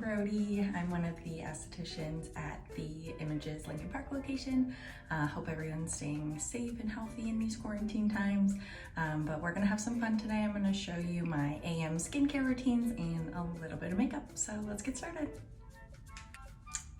Brody. I'm one of the estheticians at the Images Lincoln Park location. Hope everyone's staying safe and healthy in these quarantine times. But we're gonna have some fun today. I'm gonna show you my AM skincare routines and a little bit of makeup. So let's get started.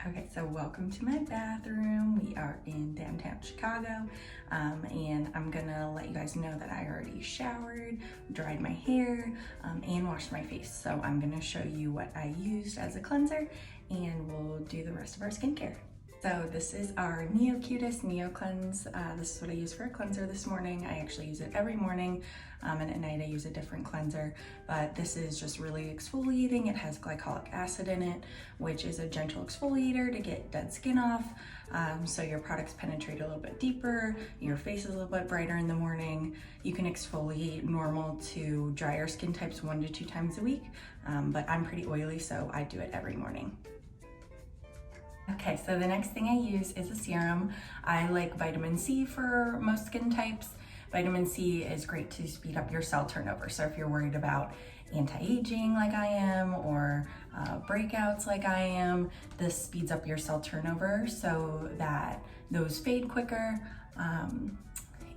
Okay, so welcome to my bathroom. We are in downtown Chicago, and I'm gonna let you guys know that I already showered, dried my hair, and washed my face. So I'm gonna show you what I used as a cleanser, and we'll do the rest of our skincare. So this is our NEOCUTIS NEOCLEANSE. This is what I use for a cleanser this morning. I actually use it every morning, and at night I use a different cleanser, but this is just really exfoliating. It has glycolic acid in it, which is a gentle exfoliator to get dead skin off, so your products penetrate a little bit deeper, your face is a little bit brighter in the morning. You can exfoliate normal to drier skin types 1 to 2 times a week, but I'm pretty oily, so I do it every morning. Okay, so the next thing I use is a serum. I like vitamin C for most skin types. Vitamin C is great to speed up your cell turnover. So if you're worried about anti-aging like I am, or breakouts like I am, this speeds up your cell turnover so that those fade quicker, and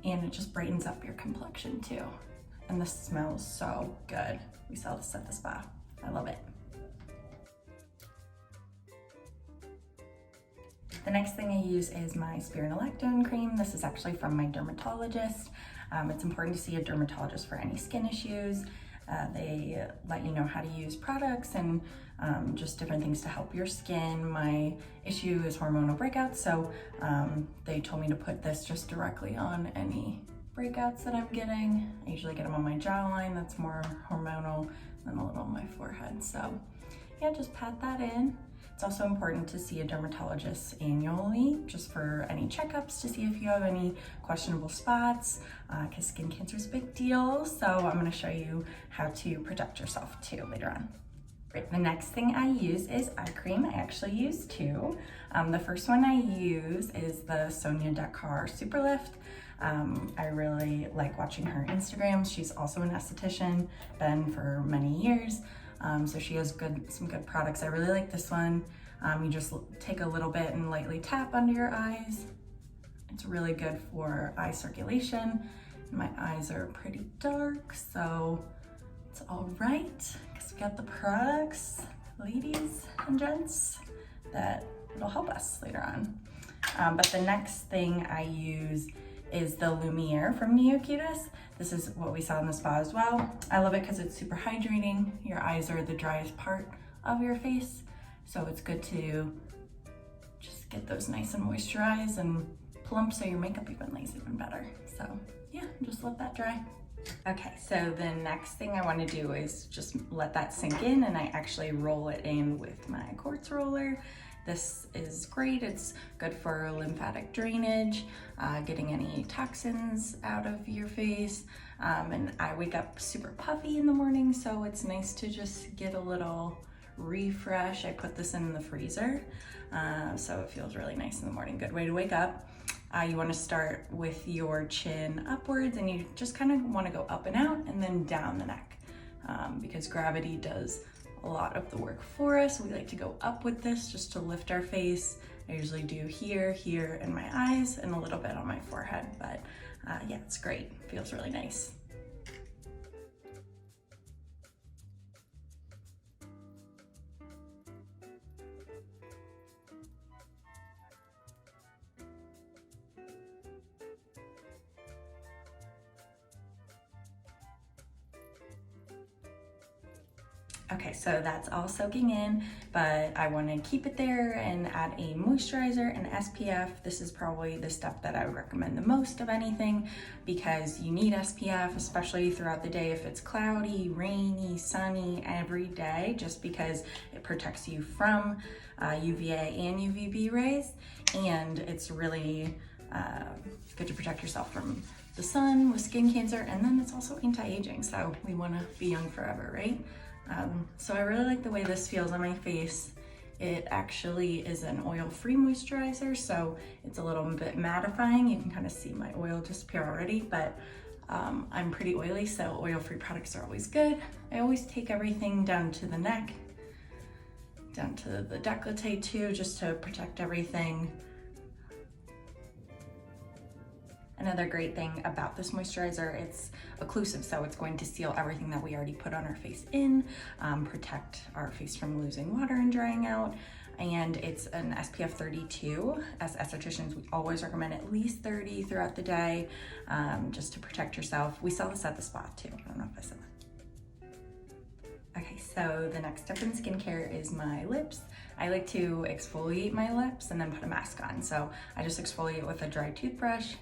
it just brightens up your complexion too. And this smells so good. We sell this at the spa. I love it. The next thing I use is my spironolactone cream. This is actually from my dermatologist. It's important to see a dermatologist for any skin issues. They let you know how to use products and just different things to help your skin. My issue is hormonal breakouts, so they told me to put this just directly on any breakouts that I'm getting. I usually get them on my jawline, that's more hormonal, and a little on my forehead. So yeah, just pat that in. It's also important to see a dermatologist annually, just for any checkups to see if you have any questionable spots, because skin cancer is a big deal. So I'm going to show you how to protect yourself too later on. Right, the next thing I use is eye cream. I actually use 2. The first one I use is the SONYA DAKAR SUPERLIFT. I really like watching her Instagram. She's also an esthetician, been for many years. So she has some good products. I really like this one. You just take a little bit and lightly tap under your eyes. It's really good for eye circulation. My eyes are pretty dark, so it's all right, because we got the products, ladies and gents, that will help us later on. But the next thing I use is the LUMIERE from NEOCUTIS. This is what we saw in the spa as well. I love it because it's super hydrating. Your eyes are the driest part of your face, so it's good to just get those nice and moisturized and plump, so your makeup even lays even better. So yeah, just let that dry. Okay, so the next thing I want to do is just let that sink in, and I actually roll it in with my quartz roller. This is great. It's good for lymphatic drainage, getting any toxins out of your face. And I wake up super puffy in the morning, so it's nice to just get a little refresh. I put this in the freezer, so it feels really nice in the morning. Good way to wake up. You want to start with your chin upwards, and you just kind of want to go up and out and then down the neck, because gravity does a lot of the work for us. We like to go up with this just to lift our face. I usually do here, here, and my eyes, and a little bit on my forehead, but yeah, it's great. Feels really nice. Okay, so that's all soaking in, but I want to keep it there and add a moisturizer and SPF. This is probably the step that I would recommend the most of anything, because you need SPF, especially throughout the day if it's cloudy, rainy, sunny, every day, just because it protects you from UVA and UVB rays, and it's really good to protect yourself from the sun with skin cancer, and then it's also anti-aging, so we want to be young forever, right? So I really like the way this feels on my face. It actually is an oil-free moisturizer, so it's a little bit mattifying. You can kind of see my oil disappear already, but I'm pretty oily, so oil-free products are always good. I always take everything down to the neck down to the décolleté too, just to protect everything. Another great thing about this moisturizer, it's occlusive, so it's going to seal everything that we already put on our face in, protect our face from losing water and drying out. And it's an SPF 32. As estheticians, we always recommend at least 30 throughout the day, just to protect yourself. We sell this at the spa too. I don't know if I said that. Okay, so the next step in skincare is my lips. I like to exfoliate my lips and then put a mask on. So I just exfoliate with a dry toothbrush,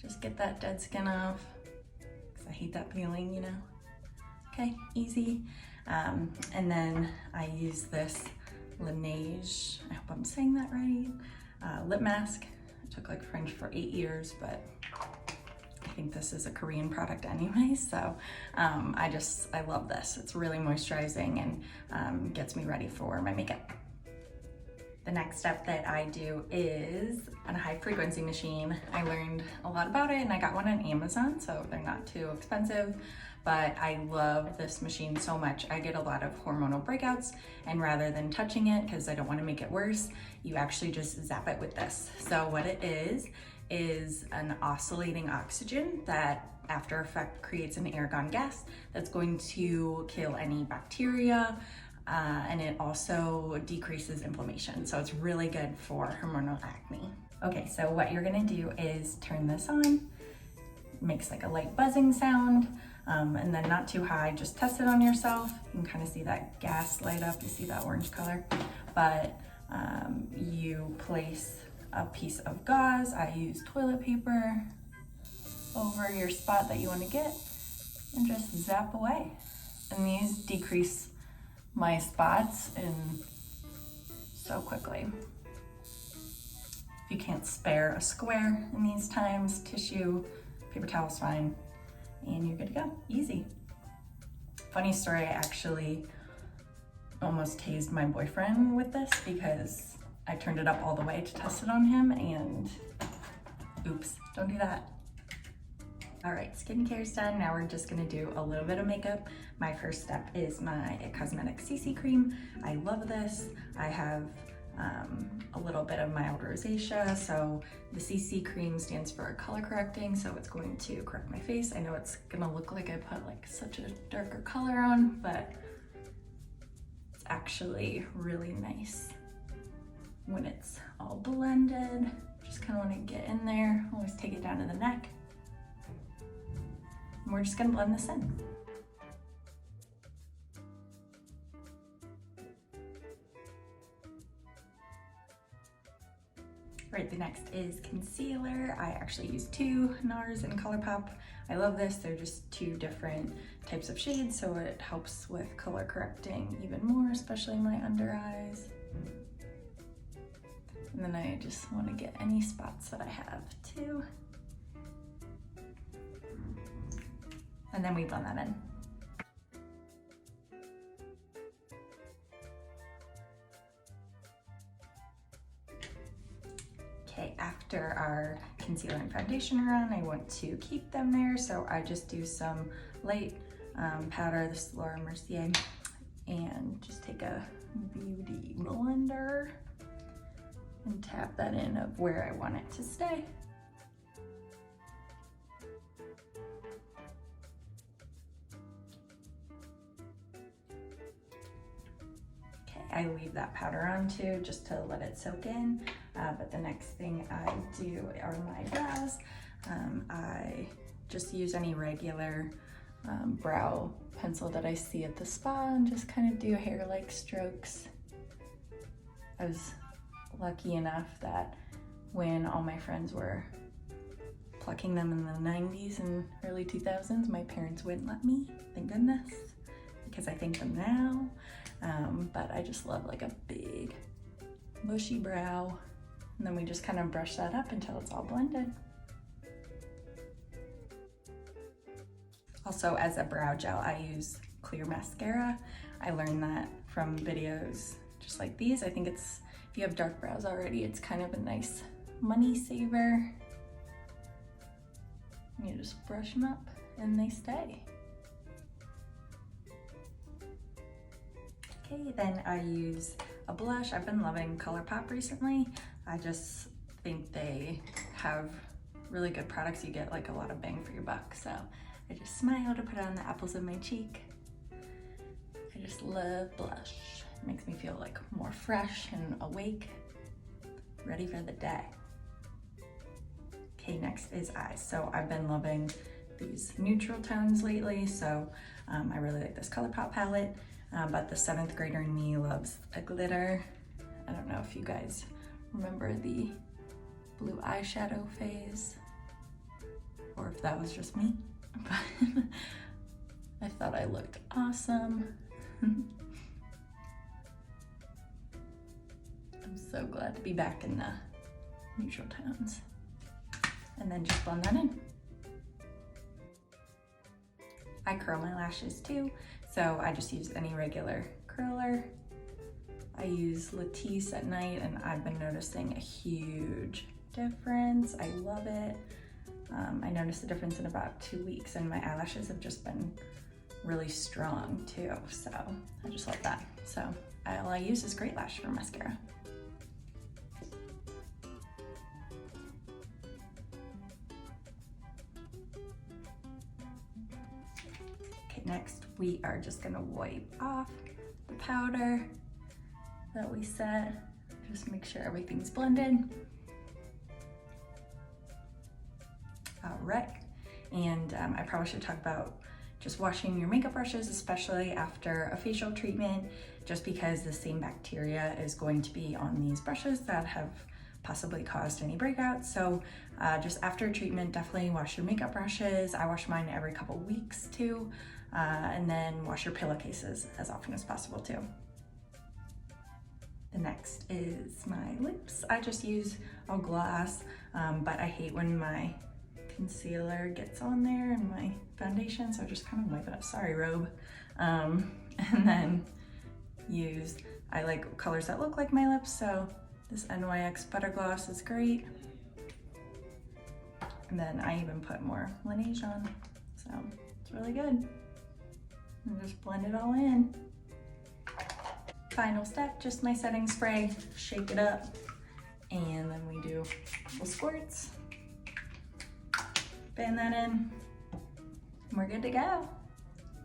just get that dead skin off, because I hate that feeling, you know? Okay, easy. And then I use this LANEIGE, I hope I'm saying that right, lip mask. I took like French for 8 years, but I think this is a Korean product anyway, so I love this. It's really moisturizing and gets me ready for my makeup. The next step that I do is a high frequency machine. I learned a lot about it and I got one on Amazon, so they're not too expensive, but I love this machine so much. I get a lot of hormonal breakouts, and rather than touching it, because I don't want to make it worse, you actually just zap it with this. So what it is an oscillating oxygen that after effect creates an argon gas that's going to kill any bacteria, and it also decreases inflammation. So it's really good for hormonal acne. Okay, so what you're gonna do is turn this on. It makes like a light buzzing sound, and then not too high. Just test it on yourself. You can kind of see that gas light up. You see that orange color? But you place a piece of gauze. I use toilet paper over your spot that you want to get and just zap away. And these decrease my spots in so quickly. If you can't spare a square in these times, tissue, paper towel's fine, and you're good to go. Easy. Funny story, I actually almost tased my boyfriend with this because I turned it up all the way to test it on him, and oops, don't do that. All right, skincare's done. Now we're just gonna do a little bit of makeup. My first step is my Cosmetics CC cream. I love this. I have a little bit of mild rosacea, so the CC cream stands for color correcting, so it's going to correct my face. I know it's gonna look like I put like such a darker color on, but it's actually really nice when it's all blended. Just kind of want to get in there. Always take it down to the neck. And we're just gonna blend this in. Right, the next is concealer. I actually use two, NARS and ColourPop. I love this. They're just two different types of shades, so it helps with color correcting even more, especially my under eyes. And then I just want to get any spots that I have too. And then we blend that in. Okay, after our concealer and foundation are on, I want to keep them there, so I just do some light powder. This is Laura Mercier, and just take a beauty blender and tap that in of where I want it to stay. I leave that powder on too, just to let it soak in. But the next thing I do are my brows. I just use any regular brow pencil that I see at the spa and just kind of do hair-like strokes. I was lucky enough that when all my friends were plucking them in the 90s and early 2000s, my parents wouldn't let me, thank goodness, because I thank them now. But I just love like a big bushy brow, and then we just kind of brush that up until it's all blended. Also, as a brow gel, I use clear mascara. I learned that from videos just like these. I think it's, if you have dark brows already, it's kind of a nice money saver. You just brush them up and they stay. Okay, then I use a blush. I've been loving ColourPop recently. I just think they have really good products. You get like a lot of bang for your buck. So I just smile to put it on the apples of my cheek. I just love blush. It makes me feel like more fresh and awake, ready for the day. Okay, next is eyes. So I've been loving these neutral tones lately. So I really like this ColourPop palette, but the 7th grader in me loves a glitter. I don't know if you guys remember the blue eyeshadow phase, or if that was just me, but I thought I looked awesome. I'm so glad to be back in the neutral tones. And then just blend that in. I curl my lashes too, so I just use any regular curler. I use LATISSE at night, and I've been noticing a huge difference. I love it. I noticed a difference in about 2 weeks, and my eyelashes have just been really strong too, so I just love that. So all I use is Great Lash for mascara. Okay, next we are just gonna wipe off the powder that we set. Just make sure everything's blended. All right, and I probably should talk about just washing your makeup brushes, especially after a facial treatment, just because the same bacteria is going to be on these brushes that have possibly caused any breakouts. So just after treatment, definitely wash your makeup brushes. I wash mine every couple weeks too, and then wash your pillowcases as often as possible too. The next is my lips. I just use a gloss, but I hate when my concealer gets on there and my foundation, so I just kind of wipe it up. Sorry, robe. And then I like colors that look like my lips, so this NYX Butter Gloss is great. And then I even put more LANEIGE on, so it's really good. And just blend it all in. Final step, just my setting spray, shake it up, and then we do little squirts. Fan that in, and we're good to go.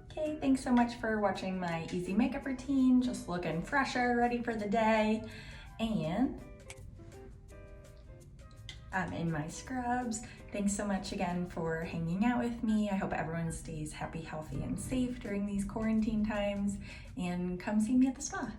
Okay, thanks so much for watching my easy makeup routine. Just looking fresher, ready for the day. And I'm in my scrubs. Thanks so much again for hanging out with me. I hope everyone stays happy, healthy, and safe during these quarantine times. And come see me at the spa.